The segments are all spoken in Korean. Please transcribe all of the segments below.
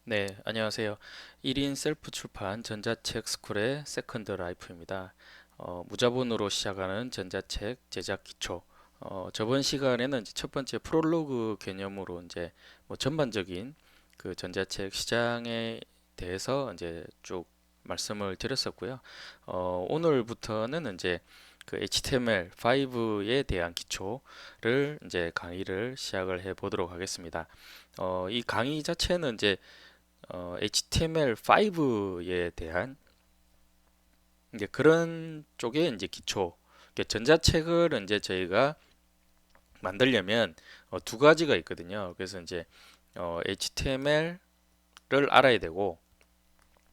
네, 안녕하세요. 1인 셀프 출판 전자책 스쿨의 세컨드 라이프입니다. 무자본으로 시작하는 전자책 제작 기초. 저번 시간에는 이제 첫 번째 프롤로그 개념으로 이제 뭐 전반적인 그 전자책 시장에 대해서 이제 쭉 말씀을 드렸었고요. 오늘부터는 이제 그 HTML5에 대한 기초를 이제 강의를 시작을 해 보도록 하겠습니다. 이 강의 자체는 이제 HTML5에 대한 이제 그런 쪽에 이제 기초, 이게 전자책을 이제 저희가 만들려면 두 가지가 있거든요. 그래서 이제 HTML을 알아야 되고,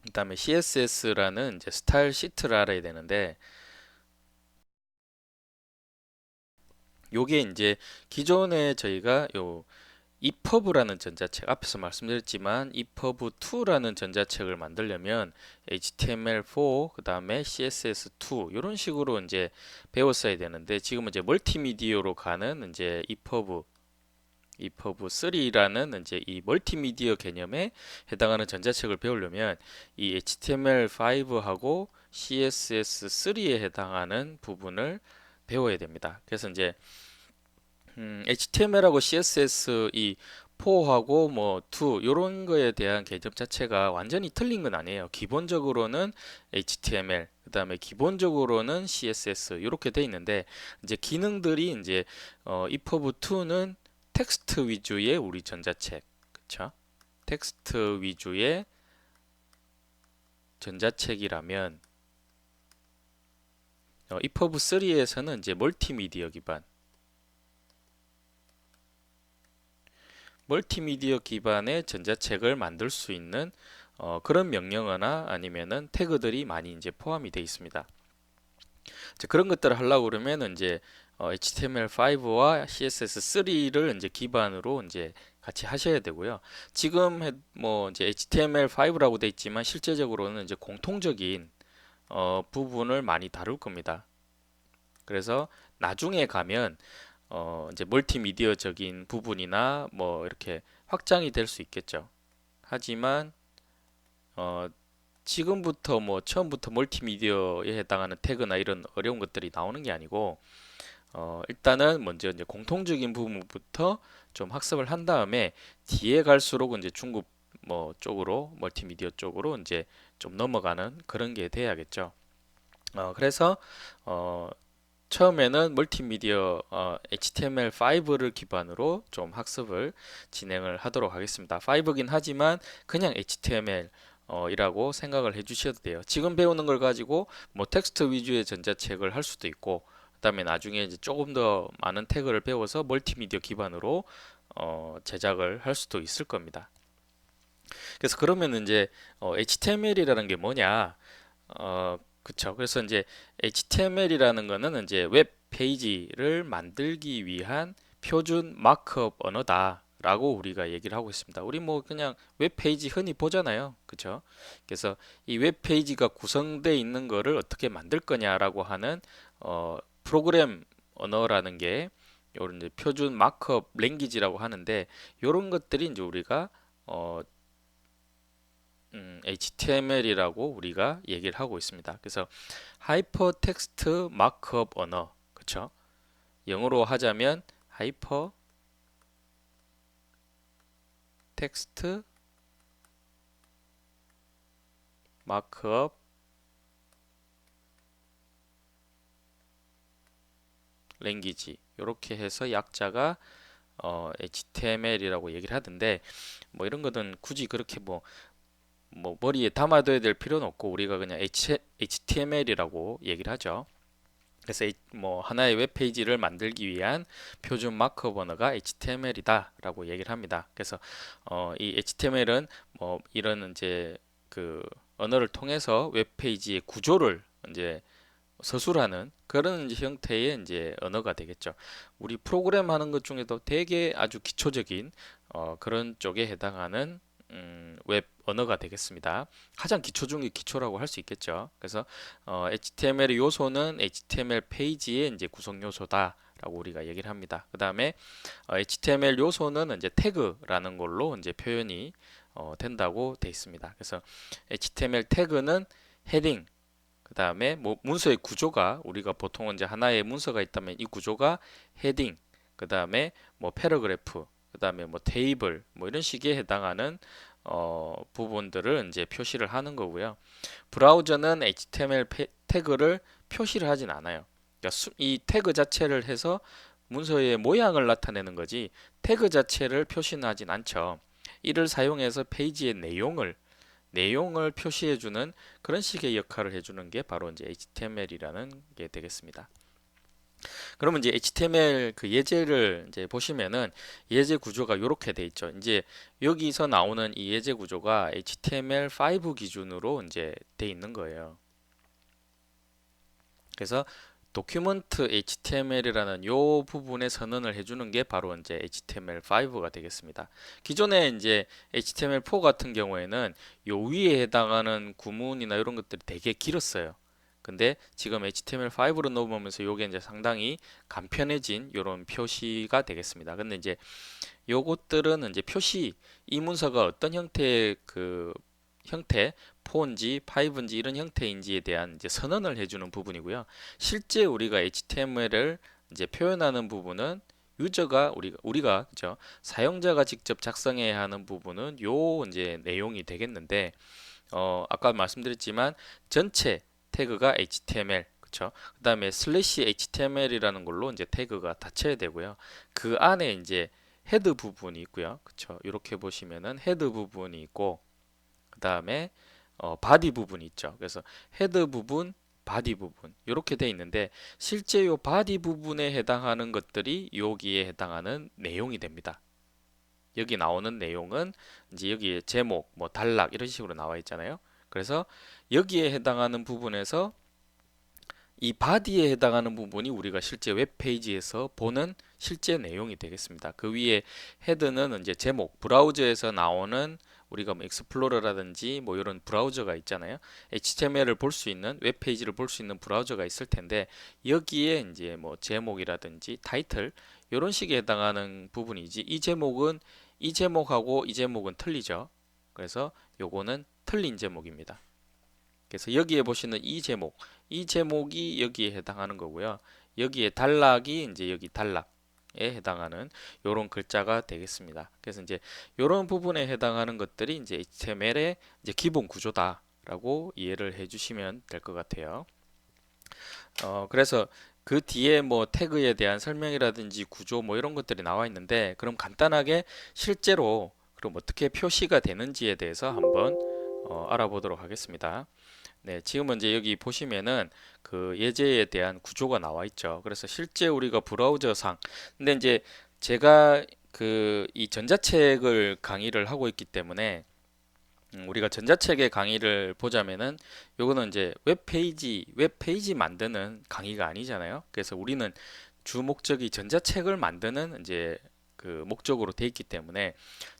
그다음에 CSS라는 이제 스타일 시트를 알아야 되는데, 요게 이제 기존에 저희가 요 EPUB라는 전자책 앞에서 말씀드렸지만 EPUB2라는 전자책을 만들려면 HTML4 그다음에 CSS2 이런 식으로 이제 배웠어야 되는데 지금은 이제 멀티미디어로 가는 이제 EPUB3라는 이제 이 멀티미디어 개념에 해당하는 전자책을 배우려면 이 HTML5하고 CSS3에 해당하는 부분을 배워야 됩니다. 그래서 이제 HTML하고 CSS 이 4하고 뭐 2 이런 거에 대한 개념 자체가 완전히 틀린 건 아니에요. 기본적으로는 HTML, 그다음에 기본적으로는 CSS 이렇게 돼 있는데 이제 기능들이 이제 EPUB2는 텍스트 위주의 우리 전자책, 그쵸? 텍스트 위주의 전자책이라면 EPUB3에서는 이제 멀티미디어 기반의 전자책을 만들 수 있는 그런 명령어나 아니면은 태그들이 많이 이제 포함이 되어 있습니다. 이제 그런 것들을 하려고 그러면 이제 HTML5와 CSS3를 이제 기반으로 이제 같이 하셔야 되고요. 지금 뭐 이제 HTML5라고 돼 있지만 실제적으로는 이제 공통적인 부분을 많이 다룰 겁니다. 그래서 나중에 가면 이제 멀티미디어적인 부분이나 뭐 이렇게 확장이 될 수 있겠죠. 하지만 어, 지금부터 뭐 처음부터 멀티미디어에 해당하는 태그나 이런 어려운 것들이 나오는 게 아니고 일단은 먼저 이제 공통적인 부분부터 좀 학습을 한 다음에 뒤에 갈수록 이제 중급 뭐 쪽으로 멀티미디어 쪽으로 이제 좀 넘어가는 그런 게 돼야겠죠. 그래서 어, 처음에는 멀티미디어 HTML5를 기반으로 좀 학습을 진행을 하도록 하겠습니다. 5긴 하지만 그냥 HTML 이라고 생각을 해주셔도 돼요. 지금 배우는 걸 가지고 뭐 텍스트 위주의 전자책을 할 수도 있고, 그다음에 나중에 이제 조금 더 많은 태그를 배워서 멀티미디어 기반으로 제작을 할 수도 있을 겁니다. 그래서 그러면 이제 HTML이라는 게 뭐냐? 그쵸. 그래서 이제 HTML이라는 거는 이제 웹 페이지를 만들기 위한 표준 마크업 언어다라고 우리가 얘기를 하고 있습니다. 우리 뭐 그냥 웹 페이지 흔히 보잖아요. 그쵸? 그래서 이 웹 페이지가 구성되어 있는 거를 어떻게 만들 거냐라고 하는 프로그램 언어라는 게 요런 이제 표준 마크업 랭귀지라고 하는데 요런 것들이 이제 우리가 HTML이라고 우리가 얘기를 하고 있습니다. 그래서 하이퍼텍스트 마크업 언어, 그렇죠? 영어로 하자면 하이퍼 텍스트 마크업 랭귀지 이렇게 해서 약자가 HTML이라고 얘기를 하던데 뭐 이런 거는 굳이 그렇게 뭐 머리에 담아둬야 될 필요는 없고 우리가 그냥 HTML이라고 얘기를 하죠. 그래서 뭐 하나의 웹페이지를 만들기 위한 표준 마크업 언어가 HTML이다라고 얘기를 합니다. 그래서 이 HTML은 뭐 이런 이제 그 언어를 통해서 웹페이지의 구조를 이제 서술하는 그런 이제 형태의 이제 언어가 되겠죠. 우리 프로그램 하는 것 중에도 되게 아주 기초적인 그런 쪽에 해당하는 웹 언어가 되겠습니다. 가장 기초 중의 기초라고 할 수 있겠죠. 그래서 HTML의 요소는 HTML 페이지의 이제 구성 요소다라고 우리가 얘기를 합니다. 그 다음에 HTML 요소는 이제 태그라는 걸로 이제 표현이 된다고 돼 있습니다. 그래서 HTML 태그는 헤딩, 그 다음에 뭐 문서의 구조가 우리가 보통 이제 하나의 문서가 있다면 이 구조가 헤딩, 그 다음에 뭐 패러그래프, 그 다음에 뭐 테이블, 뭐 이런 식에 해당하는 부분들을 이제 표시를 하는 거고요. 브라우저는 HTML 태그를 표시를 하진 않아요. 그러니까 이 태그 자체를 해서 문서의 모양을 나타내는 거지 태그 자체를 표시는 하진 않죠. 이를 사용해서 페이지의 내용을 표시해주는 그런 식의 역할을 해주는 게 바로 이제 HTML이라는 게 되겠습니다. 그러면 이제 HTML 그 예제를 이제 보시면은 예제 구조가 이렇게 돼 있죠. 이제 여기서 나오는 이 예제 구조가 HTML5 기준으로 이제 돼 있는 거예요. 그래서 도큐먼트 HTML이라는 요 부분에 선언을 해주는 게 바로 이제 HTML5가 되겠습니다. 기존에 이제 HTML4 같은 경우에는 요 위에 해당하는 구문이나 이런 것들이 되게 길었어요. 근데 지금 HTML5로 넘어오면서 요게 이제 상당히 간편해진 이런 표시가 되겠습니다. 근데 이제 요것들은 이제 표시 이 문서가 어떤 형태의 그 형태 4인지 5인지 이런 형태인지에 대한 이제 선언을 해주는 부분이고요. 실제 우리가 HTML을 이제 표현하는 부분은 유저가 우리가 그죠? 사용자가 직접 작성해야 하는 부분은 요 이제 내용이 되겠는데 아까 말씀드렸지만 전체 태그가 HTML 그쵸? 그다음에 슬래시 HTML이라는 걸로 이제 태그가 닫혀야 되고요. 그 안에 이제 헤드 부분이 있고요. 그쵸? 이렇게 보시면은 헤드 부분이 있고 그다음에 바디 부분이 있죠. 그래서 헤드 부분, 바디 부분 이렇게 돼 있는데 실제 요 바디 부분에 해당하는 것들이 여기에 해당하는 내용이 됩니다. 여기 나오는 내용은 이제 여기에 제목, 뭐 단락 이런 식으로 나와 있잖아요. 그래서 여기에 해당하는 부분에서 이 바디에 해당하는 부분이 우리가 실제 웹페이지에서 보는 실제 내용이 되겠습니다. 그 위에 헤드는 이제 제목, 브라우저에서 나오는 우리가 뭐 익스플로러라든지 뭐 이런 브라우저가 있잖아요. HTML을 볼 수 있는 웹페이지를 볼 수 있는 브라우저가 있을 텐데 여기에 이제 뭐 제목이라든지 타이틀 이런 식에 해당하는 부분이지 이 제목하고 이 제목은 틀리죠. 그래서 요거는 틀린 제목입니다. 그래서 여기에 보시는 이 제목이 여기에 해당하는 거고요. 여기에 단락이 이제 여기 단락에 해당하는 이런 글자가 되겠습니다. 그래서 이제 이런 부분에 해당하는 것들이 이제 HTML의 이제 기본 구조다라고 이해를 해주시면 될 것 같아요. 그래서 그 뒤에 뭐 태그에 대한 설명이라든지 구조 뭐 이런 것들이 나와 있는데 그럼 간단하게 실제로 그럼 어떻게 표시가 되는지에 대해서 한번 알아보도록 하겠습니다. 네, 지금은 이제 여기 보시면은 그 예제에 대한 구조가 나와 있죠. 그래서 실제 우리가 브라우저상, 근데 이제 제가 그 이 전자책을 강의를 하고 있기 때문에 우리가 전자책의 강의를 보자면은 요거는 이제 웹페이지 만드는 강의가 아니잖아요. 그래서 우리는 주 목적이 전자책을 만드는 이제 그 목적으로 돼 있기 때문에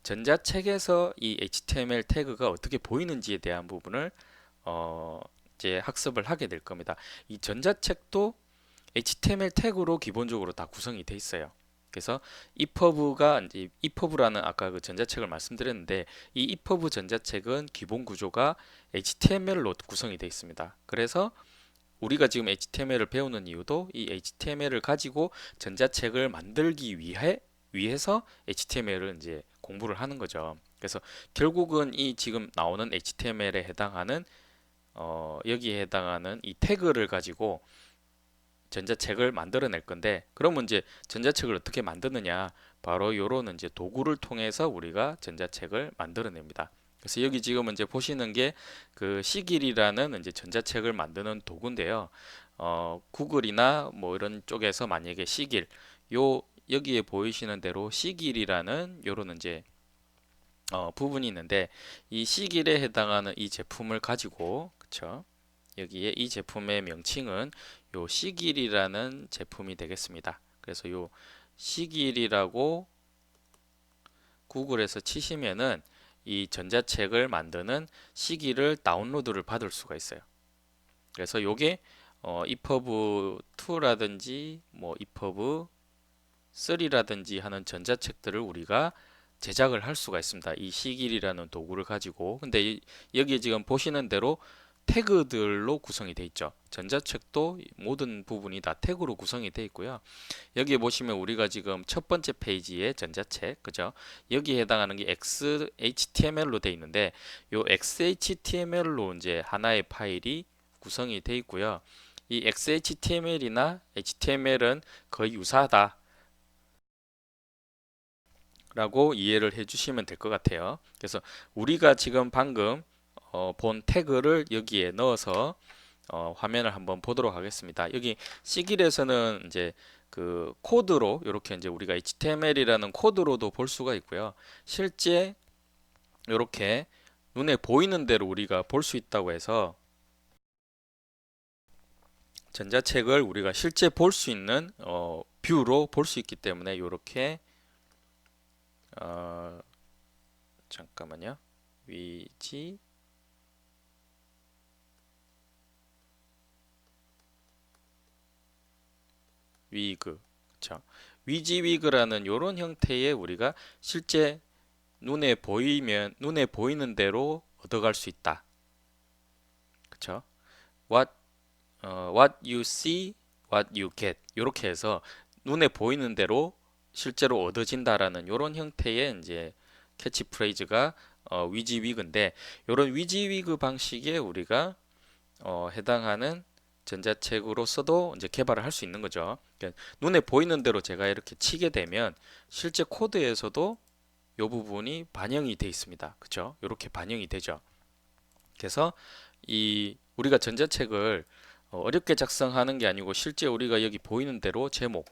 전자책에서 이 HTML 태그가 어떻게 보이는지에 대한 부분을 어, 이제 학습을 하게 될 겁니다. 이 전자책도 HTML 태그로 기본적으로 다 구성이 돼 있어요. 그래서 EPUB가 이제 EPUB라는 아까 그 전자책을 말씀드렸는데 이 EPUB 전자책은 기본 구조가 HTML로 구성이 되어 있습니다. 그래서 우리가 지금 HTML을 배우는 이유도 이 HTML을 가지고 전자책을 만들기 위해서 HTML을 이제 공부를 하는 거죠. 그래서 결국은 이 지금 나오는 HTML에 해당하는 여기에 해당하는 이 태그를 가지고 전자책을 만들어낼 건데 그러면 이제 전자책을 어떻게 만드느냐 바로 요런 이제 도구를 통해서 우리가 전자책을 만들어냅니다. 그래서 여기 지금 이제 보시는 게 그 시길이라는 이제 전자책을 만드는 도구인데요. 구글이나 뭐 이런 쪽에서 만약에 시길 요 여기에 보이시는 대로 시길이라는 요런 이제 부분이 있는데 이 시길에 해당하는 이 제품을 가지고 그쵸? 여기에 이 제품의 명칭은 요 시길이라는 제품이 되겠습니다. 그래서 요 시길이라고 구글에서 치시면은 이 전자책을 만드는 시길을 다운로드를 받을 수가 있어요. 그래서 요게 EPUB 2라든지 뭐 EPUB 3라든지 하는 전자책들을 우리가 제작을 할 수가 있습니다. 이 시길이라는 도구를 가지고. 근데 여기 지금 보시는 대로 태그들로 구성이 되어 있죠. 전자책도 모든 부분이 다 태그로 구성이 되어 있고요. 여기 보시면 우리가 지금 첫 번째 페이지의 전자책, 그죠? 여기에 해당하는 게 XHTML로 되어 있는데, 요 XHTML로 이제 하나의 파일이 구성이 되어 있고요. 이 XHTML이나 HTML은 거의 유사하다 라고 이해를 해 주시면 될 것 같아요. 그래서 우리가 지금 방금 본 태그를 여기에 넣어서 화면을 한번 보도록 하겠습니다. 여기 시길에서는 이제 그 코드로 이렇게 이제 우리가 HTML이라는 코드로도 볼 수가 있고요. 실제 이렇게 눈에 보이는 대로 우리가 볼 수 있다고 해서 전자책을 우리가 실제 볼 수 있는 뷰로 볼 수 있기 때문에 이렇게 어, 잠깐만요. 위지 위그, 그쵸? 위지 위그라는 이런 형태의 우리가 실제 눈에 보이는 대로 얻어갈 수 있다. 그쵸? What what you see, what you get. 이렇게 해서 눈에 보이는 대로 실제로 얻어진다라는 이런 형태의 이제 캐치프레이즈가 위지 위그인데, 이런 위지 위그 방식에 우리가 해당하는 전자책으로서도 이제 개발을 할 수 있는 거죠. 그러니까 눈에 보이는 대로 제가 이렇게 치게 되면 실제 코드에서도 이 부분이 반영이 돼 있습니다. 그렇죠? 이렇게 반영이 되죠. 그래서 이 우리가 전자책을 어렵게 작성하는 게 아니고 실제 우리가 여기 보이는 대로 제목,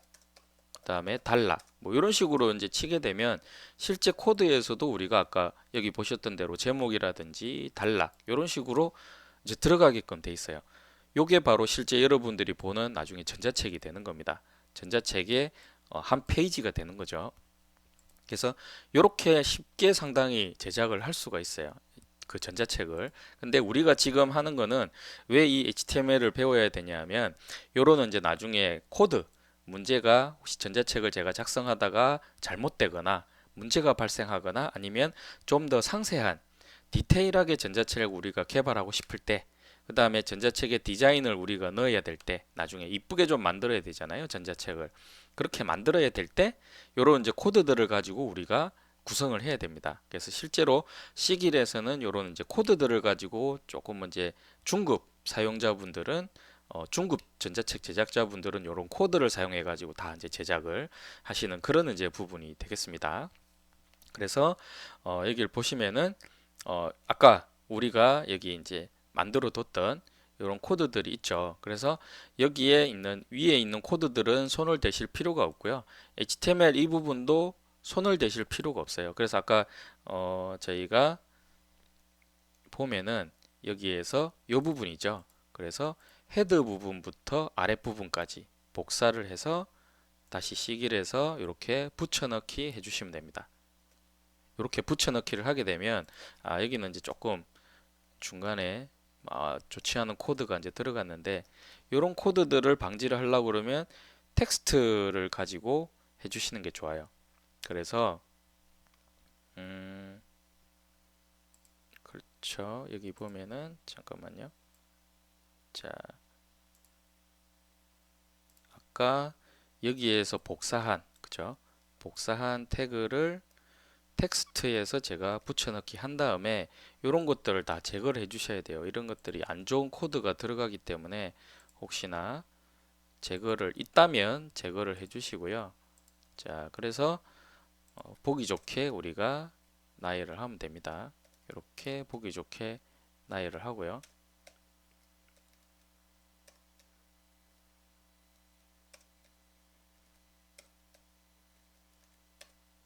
그다음에 단락 뭐 이런 식으로 이제 치게 되면 실제 코드에서도 우리가 아까 여기 보셨던 대로 제목이라든지 단락 이런 식으로 이제 들어가게끔 돼 있어요. 요게 바로 실제 여러분들이 보는 나중에 전자책이 되는 겁니다. 전자책의 한 페이지가 되는 거죠. 그래서 이렇게 쉽게 상당히 제작을 할 수가 있어요. 그 전자책을. 근데 우리가 지금 하는 거는 왜 이 HTML을 배워야 되냐면 요런 이제 나중에 코드 문제가 혹시 전자책을 제가 작성하다가 잘못되거나 문제가 발생하거나 아니면 좀 더 상세한 디테일하게 전자책을 우리가 개발하고 싶을 때, 그 다음에 전자책의 디자인을 우리가 넣어야 될 때, 나중에 이쁘게 좀 만들어야 되잖아요, 전자책을. 그렇게 만들어야 될 때, 요런 이제 코드들을 가지고 우리가 구성을 해야 됩니다. 그래서 실제로 C길에서는 요런 이제 코드들을 가지고 조금 이제 중급 사용자분들은 중급 전자책 제작자분들은 요런 코드를 사용해 가지고 다 이제 제작을 하시는 그런 이제 부분이 되겠습니다. 그래서 여기를 보시면은 아까 우리가 여기 이제 만들어 뒀던 이런 코드들이 있죠. 그래서 여기에 있는 위에 있는 코드들은 손을 대실 필요가 없고요. HTML 이 부분도 손을 대실 필요가 없어요. 그래서 아까 저희가 보면은 여기에서 이 부분이죠. 그래서 헤드 부분부터 아랫 부분까지 복사를 해서 다시 C길에서 이렇게 붙여넣기 해주시면 됩니다. 이렇게 붙여넣기를 하게 되면 여기는 이제 조금 중간에 좋지 않은 코드가 이제 들어갔는데 이런 코드들을 방지를 하려고 그러면 텍스트를 가지고 해주시는 게 좋아요. 그래서 그렇죠. 여기 보면은 잠깐만요. 자, 아까 여기에서 복사한, 그죠? 복사한 태그를 텍스트에서 제가 붙여넣기 한 다음에 이런 것들을 다 제거를 해 주셔야 돼요. 이런 것들이 안 좋은 코드가 들어가기 때문에 혹시나 제거를 있다면 제거를 해 주시고요. 자, 그래서 보기 좋게 우리가 나열을 하면 됩니다. 이렇게 보기 좋게 나열을 하고요.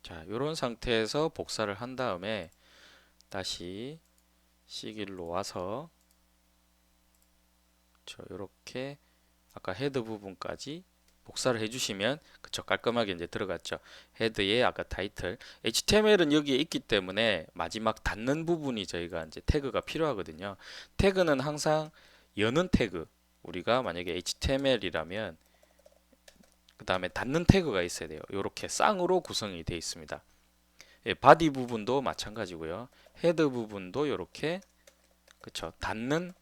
자, 이런 상태에서 복사를 한 다음에 다시 C길로 와서 이렇게 아까 헤드 부분까지 복사를 해주시면 그쵸, 깔끔하게 이제 들어갔죠. 헤드에 아까 타이틀 HTML은 여기에 있기 때문에 마지막 닫는 부분이 저희가 이제 태그가 필요하거든요. 태그는 항상 여는 태그, 우리가 만약에 HTML이라면 그 다음에 닫는 태그가 있어야 돼요. 이렇게 쌍으로 구성이 되어 있습니다. 예, 바디 부분도 마찬가지고요. 헤드 부분도 이렇게 그쵸 닫는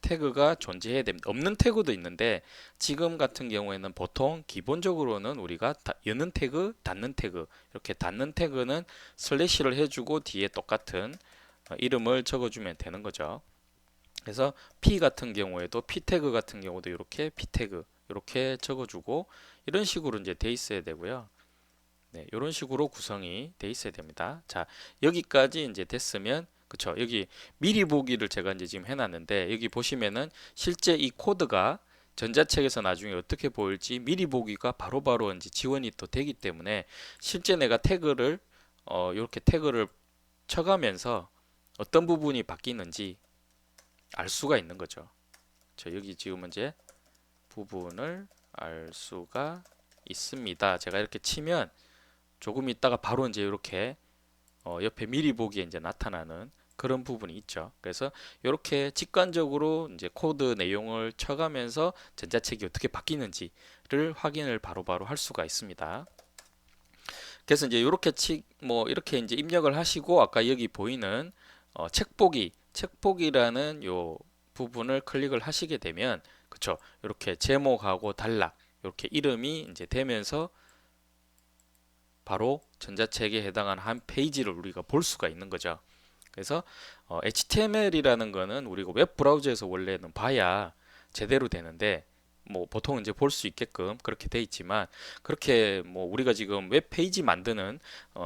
태그가 존재해야 됩니다. 없는 태그도 있는데 지금 같은 경우에는 보통 기본적으로는 우리가 여는 태그, 닫는 태그 이렇게 닫는 태그는 슬래시를 해주고 뒤에 똑같은 이름을 적어주면 되는 거죠. 그래서 P 같은 경우에도 P 태그 같은 경우도 이렇게 P 태그 이렇게 적어주고 이런 식으로 이제 돼 있어야 되고요. 네, 이런 식으로 구성이 돼 있어야 됩니다. 자, 여기까지 이제 됐으면 그쵸? 여기 미리 보기를 제가 이제 지금 해놨는데 여기 보시면은 실제 이 코드가 전자책에서 나중에 어떻게 보일지 미리 보기가 바로바로 이제 지원이 또 되기 때문에 실제 내가 태그를 이렇게 태그를 쳐가면서 어떤 부분이 바뀌는지 알 수가 있는 거죠. 저 여기 지금 이제 부분을 알 수가 있습니다. 제가 이렇게 치면 조금 있다가 바로 이제 이렇게 옆에 미리 보기에 이제 나타나는 그런 부분이 있죠. 그래서 이렇게 직관적으로 이제 코드 내용을 쳐가면서 전자책이 어떻게 바뀌는지를 확인을 바로바로 할 수가 있습니다. 그래서 이제 이렇게 뭐 이렇게 이제 입력을 하시고 아까 여기 보이는 책보기라는 요 부분을 클릭을 하시게 되면 그쵸 이렇게 제목하고 단락 이렇게 이름이 이제 되면서 바로 전자책에 해당하는 한 페이지를 우리가 볼 수가 있는 거죠. 그래서 HTML이라는 거는 우리가 웹 브라우저에서 원래는 봐야 제대로 되는데 뭐 보통 이제 볼 수 있게끔 그렇게 돼 있지만 그렇게 뭐 우리가 지금 웹 페이지 만드는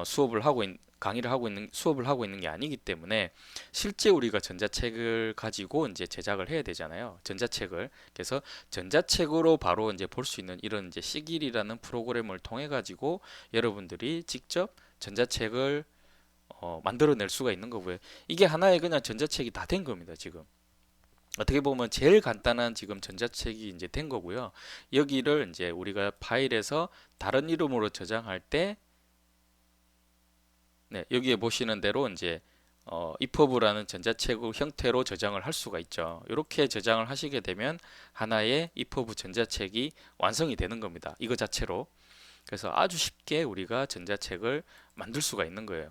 수업을 하고 강의를 하고 있는 수업을 하고 있는 게 아니기 때문에 실제 우리가 전자책을 가지고 이제 제작을 해야 되잖아요. 전자책을. 그래서 전자책으로 바로 이제 볼 수 있는 이런 이제 시길이라는 프로그램을 통해 가지고 여러분들이 직접 전자책을 만들어낼 수가 있는 거고요. 이게 하나의 그냥 전자책이 다 된 겁니다, 지금. 어떻게 보면 제일 간단한 지금 전자책이 이제 된 거고요. 여기를 이제 우리가 파일에서 다른 이름으로 저장할 때, 네, 여기에 보시는 대로 이제 EPUB라는 전자책 형태로 저장을 할 수가 있죠. 이렇게 저장을 하시게 되면 하나의 EPUB 전자책이 완성이 되는 겁니다. 이거 자체로. 그래서 아주 쉽게 우리가 전자책을 만들 수가 있는 거예요.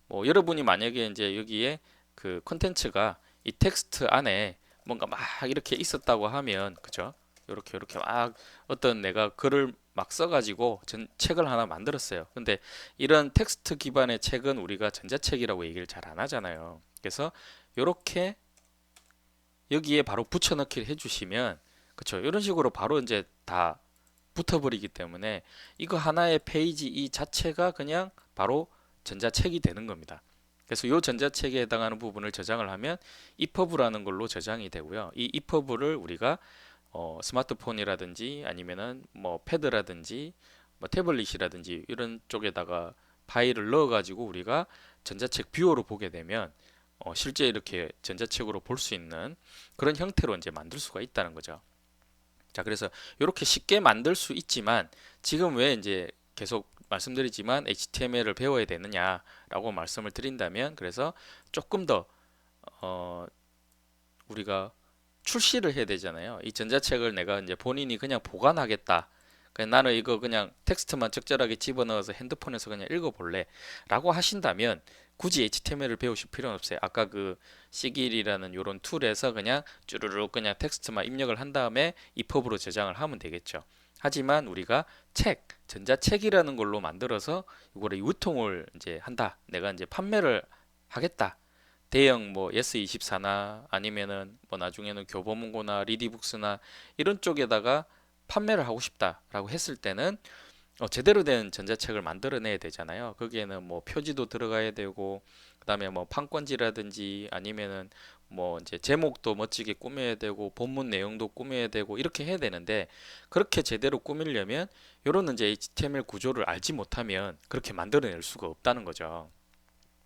뭐 여러분이 만약에 이제 여기에 그 콘텐츠가 이 텍스트 안에 뭔가 막 이렇게 있었다고 하면 그죠? 이렇게 막 어떤 내가 글을 막 써가지고 책을 하나 만들었어요. 근데 이런 텍스트 기반의 책은 우리가 전자책이라고 얘기를 잘 안 하잖아요. 그래서 이렇게 여기에 바로 붙여넣기를 해주시면 그쵸? 이런 식으로 바로 이제 다 붙어버리기 때문에 이거 하나의 페이지 이 자체가 그냥 바로 전자책이 되는 겁니다. 그래서 이 전자책에 해당하는 부분을 저장을 하면 EPUB라는 걸로 저장이 되고요. 이 EPUB를 우리가 스마트폰이라든지 아니면은 뭐 패드라든지 뭐 태블릿이라든지 이런 쪽에다가 파일을 넣어 가지고 우리가 전자책 뷰어로 보게 되면 실제 이렇게 전자책으로 볼 수 있는 그런 형태로 이제 만들 수가 있다는 거죠. 자, 그래서 이렇게 쉽게 만들 수 있지만 지금 왜 이제 계속 말씀드리지만 HTML을 배워야 되느냐라고 말씀을 드린다면 그래서 조금 더 어, 우리가 출시를 해야 되잖아요. 이 전자책을 내가 이제 본인이 그냥 보관하겠다. 그냥 나는 이거 그냥 텍스트만 적절하게 집어넣어서 핸드폰에서 그냥 읽어볼래 라고 하신다면 굳이 HTML을 배우실 필요는 없어요. 아까 그 시길이라는 이런 툴에서 그냥 쭈루룩 그냥 텍스트만 입력을 한 다음에 EPUB로 저장을 하면 되겠죠. 하지만 우리가 전자책이라는 걸로 만들어서 이거를 유통을 이제 한다. 내가 이제 판매를 하겠다. 대형 뭐 예스24나 아니면은 뭐 나중에는 교보문고나 리디북스나 이런 쪽에다가 판매를 하고 싶다라고 했을 때는 제대로 된 전자책을 만들어내야 되잖아요. 거기에는 뭐 표지도 들어가야 되고 그다음에 뭐 판권지라든지 아니면은 뭐 이제 제목도 멋지게 꾸며야 되고 본문 내용도 꾸며야 되고 이렇게 해야 되는데 그렇게 제대로 꾸미려면 요런 이제 HTML 구조를 알지 못하면 그렇게 만들어낼 수가 없다는 거죠.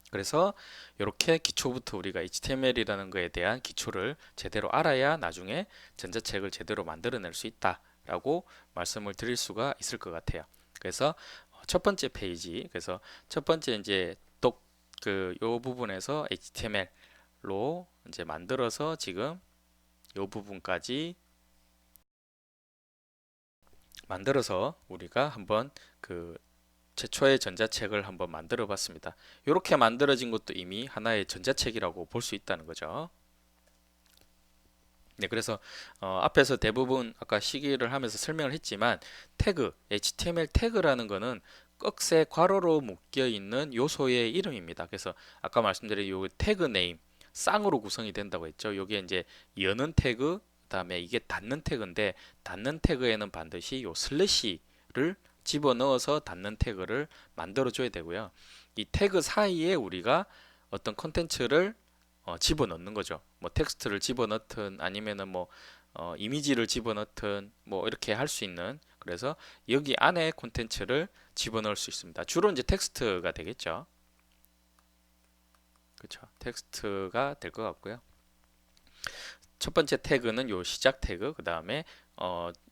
그래서 이렇게 기초부터 우리가 HTML이라는 거에 대한 기초를 제대로 알아야 나중에 전자책을 제대로 만들어낼 수 있다라고 말씀을 드릴 수가 있을 것 같아요. 그래서 첫 번째 페이지, 그래서 첫 번째 이제 요 부분에서 HTML로 이제 만들어서 지금 요 부분까지 만들어서 우리가 한번 그 최초의 전자책을 한번 만들어 봤습니다. 이렇게 만들어진 것도 이미 하나의 전자책이라고 볼 수 있다는 거죠. 네, 그래서 앞에서 대부분 아까 시기를 하면서 설명을 했지만 태그, HTML 태그라는 거는 꺽쇠 괄호로 묶여 있는 요소의 이름입니다. 그래서 아까 말씀드린 요 태그 네임, 쌍으로 구성이 된다고 했죠. 요게 이제 여는 태그, 그다음에 이게 닫는 태그인데 닫는 태그에는 반드시 요 슬래시를 집어넣어서 닫는 태그를 만들어 줘야 되고요. 이 태그 사이에 우리가 어떤 컨텐츠를 집어넣는 거죠. 뭐 텍스트를 집어넣든 아니면은 뭐 이미지를 집어넣든 뭐 이렇게 할 수 있는, 그래서 여기 안에 콘텐츠를 집어넣을 수 있습니다. 주로 이제 텍스트가 되겠죠. 그렇죠. 텍스트가 될 것 같고요. 첫 번째 태그는 요 시작 태그, 그 다음에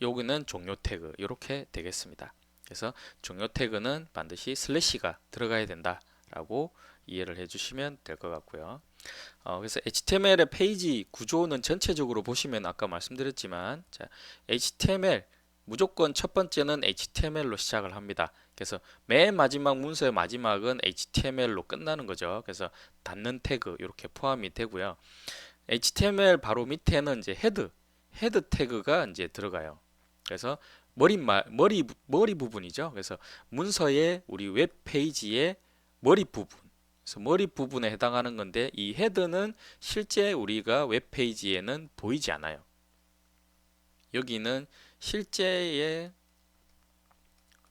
여기는 종료 태그 이렇게 되겠습니다. 그래서 종료 태그는 반드시 슬래시가 들어가야 된다라고 이해를 해주시면 될 것 같고요. 그래서 HTML의 페이지 구조는 전체적으로 보시면 아까 말씀드렸지만, 자, HTML 무조건 첫 번째는 HTML로 시작을 합니다. 그래서 맨 마지막 문서의 마지막은 HTML로 끝나는 거죠. 그래서 닫는 태그 이렇게 포함이 되고요. HTML 바로 밑에는 이제 헤드 태그가 이제 들어가요. 그래서 머리 부분이죠. 그래서 문서의 우리 웹 페이지의 머리 부분. 그래서 머리 부분에 해당하는 건데 이 헤드는 실제 우리가 웹 페이지에는 보이지 않아요. 여기는 실제의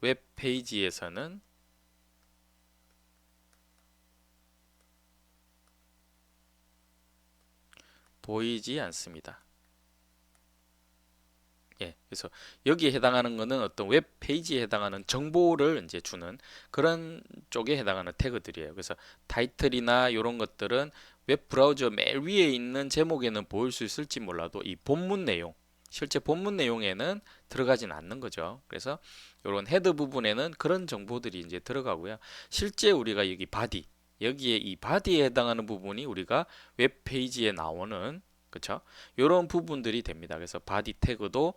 웹 페이지에서는 보이지 않습니다. 예, 그래서 여기에 해당하는 거는 어떤 웹 페이지에 해당하는 정보를 이제 주는 그런 쪽에 해당하는 태그들이에요. 그래서 타이틀이나 이런 것들은 웹 브라우저 맨 위에 있는 제목에는 보일 수 있을지 몰라도 이 본문 내용, 실제 본문 내용에는 들어가진 않는 거죠. 그래서 이런 헤드 부분에는 그런 정보들이 이제 들어가고요. 실제 우리가 여기 바디, 여기에 이 바디에 해당하는 부분이 우리가 웹 페이지에 나오는, 그렇죠? 이런 부분들이 됩니다. 그래서 바디 태그도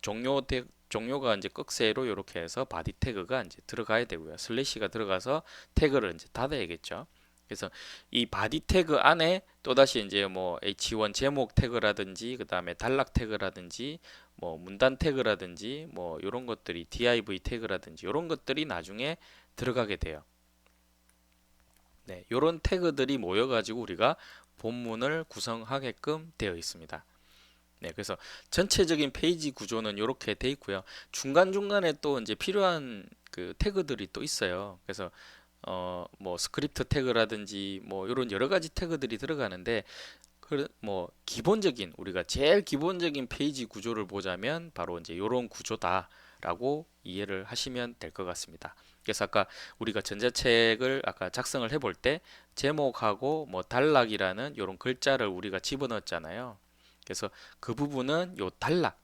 종료가 이제 꺽쇠로 이렇게 해서 바디 태그가 이제 들어가야 되고요. 슬래시가 들어가서 태그를 이제 닫아야겠죠. 그래서 이 바디 태그 안에 또다시 이제 뭐 H1 제목 태그라든지 그 다음에 단락 태그라든지 뭐 문단 태그라든지 뭐 이런 것들이 div 태그라든지 이런 것들이 나중에 들어가게 돼요. 네, 이런 태그들이 모여가지고 우리가 본문을 구성하게끔 되어 있습니다. 네, 그래서 전체적인 페이지 구조는 이렇게 돼 있고요. 중간중간에 또 이제 필요한 그 태그들이 또 있어요. 그래서 뭐 스크립트 태그라든지 뭐 이런 여러 가지 태그들이 들어가는데 뭐 기본적인 우리가 제일 기본적인 페이지 구조를 보자면 바로 이제 이런 구조다라고 이해를 하시면 될 것 같습니다. 그래서 아까 우리가 전자책을 아까 작성을 해볼 때 제목하고 뭐 단락이라는 이런 글자를 우리가 집어넣었잖아요. 그래서 그 부분은 요 단락,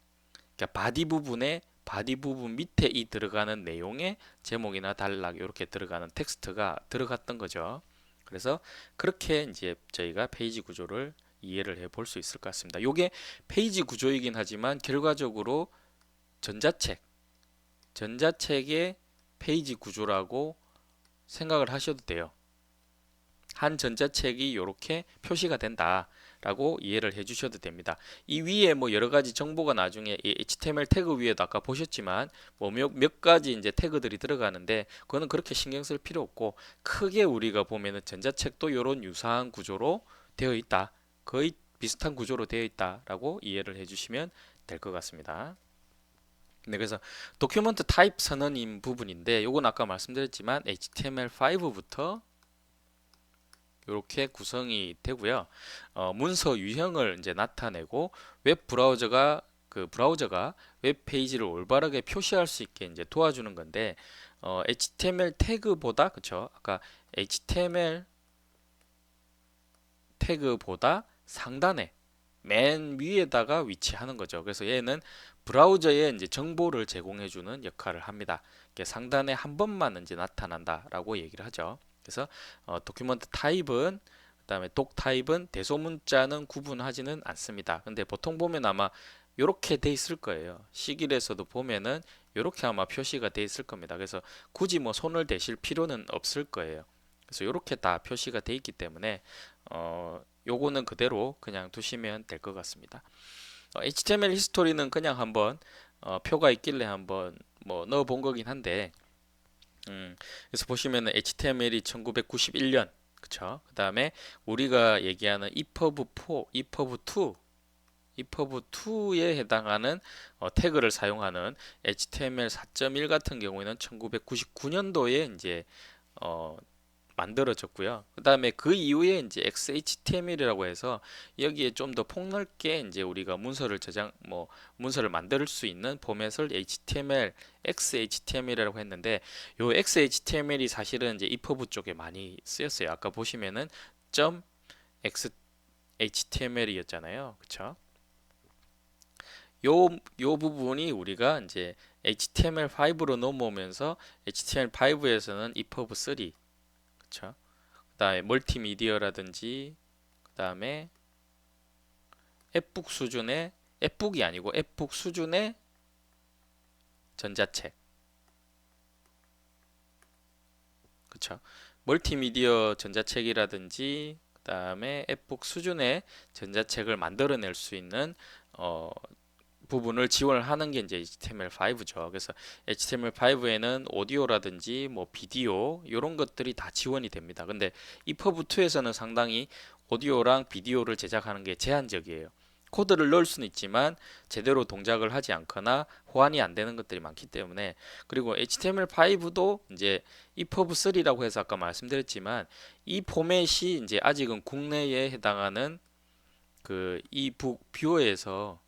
그러니까 바디 부분 밑에 이 들어가는 내용의 제목이나 단락 이렇게 들어가는 텍스트가 들어갔던 거죠. 그래서 그렇게 이제 저희가 페이지 구조를 이해를 해 볼 수 있을 것 같습니다. 이게 페이지 구조이긴 하지만 결과적으로 전자책, 전자책의 페이지 구조라고 생각을 하셔도 돼요. 한 전자책이 이렇게 표시가 된다라고 이해를 해주셔도 됩니다. 이 위에 뭐 여러 가지 정보가 나중에 이 HTML 태그 위에도 아까 보셨지만 뭐 몇 가지 이제 태그들이 들어가는데 그거는 그렇게 신경 쓸 필요 없고 크게 우리가 보면은 전자책도 이런 유사한 구조로 되어 있다. 거의 비슷한 구조로 되어 있다라고 이해를 해주시면 될 것 같습니다. 네, 그래서 도큐먼트 타입 선언인 부분인데 요건 아까 말씀드렸지만 HTML5부터 이렇게 구성이 되고요. 문서 유형을 이제 나타내고 웹 브라우저가 웹 페이지를 올바르게 표시할 수 있게 이제 도와주는 건데 HTML 태그보다 그쵸? 아까 HTML 태그보다 상단에 맨 위에다가 위치하는 거죠. 그래서 얘는 브라우저에 이제 정보를 제공해주는 역할을 합니다. 상단에 한 번만 이제 나타난다라고 얘기를 하죠. 그래서 도큐먼트 타입은 그다음에 독 타입은 대소문자는 구분하지는 않습니다. 근데 보통 보면 아마 이렇게 돼 있을 거예요. 시길에서도 보면은 이렇게 아마 표시가 돼 있을 겁니다. 그래서 굳이 뭐 손을 대실 필요는 없을 거예요. 그래서 이렇게 다 표시가 돼 있기 때문에 요거는 그대로 그냥 두시면 될 것 같습니다. HTML 히스토리는 그냥 한번 표가 있길래 한번 뭐 넣어 본 거긴 한데 그래서 보시면은 HTML이 1991년 그쵸? 그 다음에 우리가 얘기하는 EPUB4, EPUB2 EPUB2에 해당하는 태그를 사용하는 HTML 4.1 같은 경우에는 1999년도에 이제 어, 만들어졌고요. 그 다음에 그 이후에 이제 XHTML이라고 해서 여기에 좀 더 폭넓게 이제 우리가 문서를 만들 수 있는 포맷을 HTML, XHTML이라고 했는데 요 XHTML이 사실은 이제 EPUB 쪽에 많이 쓰였어요. 아까 보시면은 .xhtml이었잖아요. 그쵸? 요 부분이 우리가 이제 HTML5로 넘어오면서 HTML5에서는 EPUB3 그쵸? 그다음에 멀티미디어라든지 그다음에 앱북 수준의 앱북이 아니고 앱북 수준의 전자책 그쵸? 멀티미디어 전자책이라든지 그다음에 앱북 수준의 전자책을 만들어낼 수 있는 어, 부분을 지원을 하는 게 이제 HTML5죠. 그래서 HTML5에는 오디오라든지 뭐 비디오 이런 것들이 다 지원이 됩니다. 근데 EPUB2에서는 상당히 오디오랑 비디오를 제작하는 게 제한적이에요. 코드를 넣을 수는 있지만 제대로 동작을 하지 않거나 호환이 안 되는 것들이 많기 때문에 그리고 HTML5도 이제 EPUB3라고 해서 아까 말씀드렸지만 이 포맷이 이제 아직은 국내에 해당하는 그 이북 뷰어에서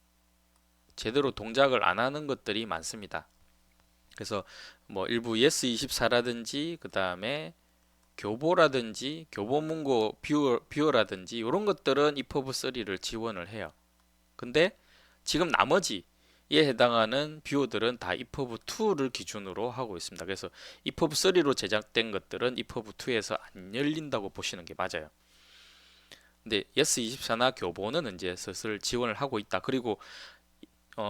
제대로 동작을 안 하는 것들이 많습니다. 그래서 뭐 일부 예스24라든지 그 다음에 교보라든지 교보문고 뷰어라든지 이런 것들은 EPUB3를 지원을 해요. 근데 지금 나머지에 해당하는 뷰어들은 다 EPUB2를 기준으로 하고 있습니다. 그래서 EPUB3로 제작된 것들은 EPUB2에서 안 열린다고 보시는 게 맞아요. 근데 예스24나 교보는 이제 슬슬 지원을 하고 있다. 그리고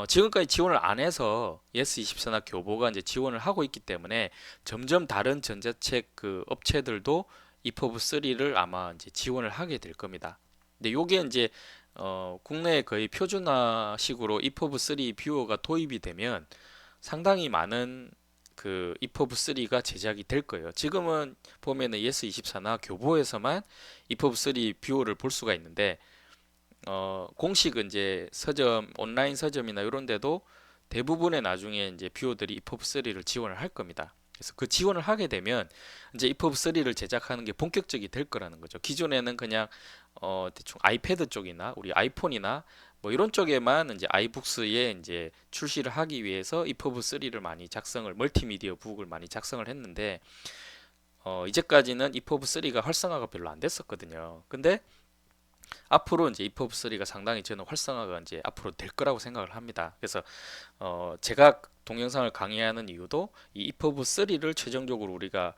지금까지 지원을 안 해서 예스24나 교보가 이제 지원을 하고 있기 때문에 점점 다른 전자책 그 업체들도 EPUB3를 아마 이제 지원을 하게 될 겁니다. 근데 요게 이제 국내에 거의 표준화식으로 EPUB3 뷰어가 도입이 되면 상당히 많은 그 EPUB3가 제작이 될 거예요. 지금은 보면은 예스24나 교보에서만 EPUB3 뷰어를 볼 수가 있는데 공식 이제 서점, 온라인 서점이나 이런 데도 대부분의 나중에 이제 뷰어들이 EPUB3를 지원을 할 겁니다. 그래서 그 지원을 하게 되면 이제 EPUB3를 제작하는 게 본격적이 될 거라는 거죠. 기존에는 그냥 대충 아이패드 쪽이나 우리 아이폰이나 뭐 이런 쪽에만 이제 아이북스에 이제 출시를 하기 위해서 EPUB3를 많이 멀티미디어 북을 많이 작성을 했는데 이제까지는 EPUB3가 활성화가 별로 안 됐었거든요. 근데 앞으로 이제 EPUB3가 상당히 저는 활성화가 이제 앞으로 될 거라고 생각을 합니다. 그래서 제가 동영상을 강의하는 이유도 이 EPUB3를 최종적으로 우리가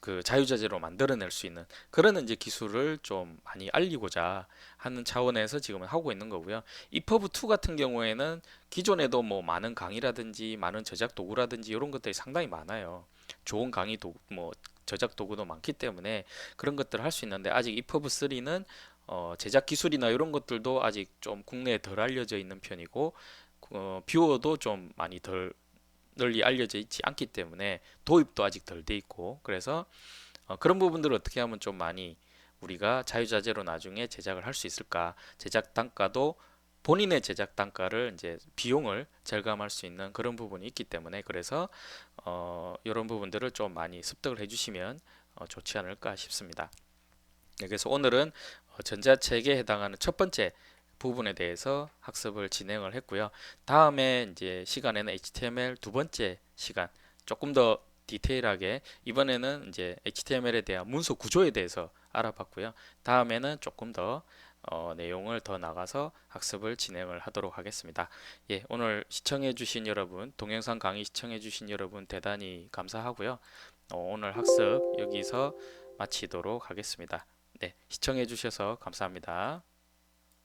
그 자유자재로 만들어낼 수 있는 그런 이제 기술을 좀 많이 알리고자 하는 차원에서 지금은 하고 있는 거고요. EPUB2 같은 경우에는 기존에도 뭐 많은 강의라든지 많은 저작 도구라든지 이런 것들이 상당히 많아요. 좋은 강의 도구, 뭐 저작 도구도 많기 때문에 그런 것들을 할 수 있는데 아직 EPUB3는 제작 기술이나 이런 것들도 아직 좀 국내에 덜 알려져 있는 편이고 뷰어도 좀 많이 덜 널리 알려져 있지 않기 때문에 도입도 아직 덜 돼 있고 그래서 그런 부분들을 어떻게 하면 좀 많이 우리가 자유자재로 나중에 제작을 할 수 있을까 제작 단가도 본인의 제작 단가를 이제 비용을 절감할 수 있는 그런 부분이 있기 때문에 그래서 이런 부분들을 좀 많이 습득을 해주시면 좋지 않을까 싶습니다. 네, 그래서 오늘은 전자책에 해당하는 첫 번째 부분에 대해서 학습을 진행을 했고요. 다음에 이제 시간에는 HTML 두 번째 시간 조금 더 디테일하게 이번에는 이제 HTML에 대한 문서 구조에 대해서 알아봤고요. 다음에는 조금 더 내용을 더 나가서 학습을 진행을 하도록 하겠습니다. 예, 오늘 시청해주신 여러분, 동영상 강의 시청해주신 여러분 대단히 감사하고요. 오늘 학습 여기서 마치도록 하겠습니다. 네, 시청해주셔서 감사합니다.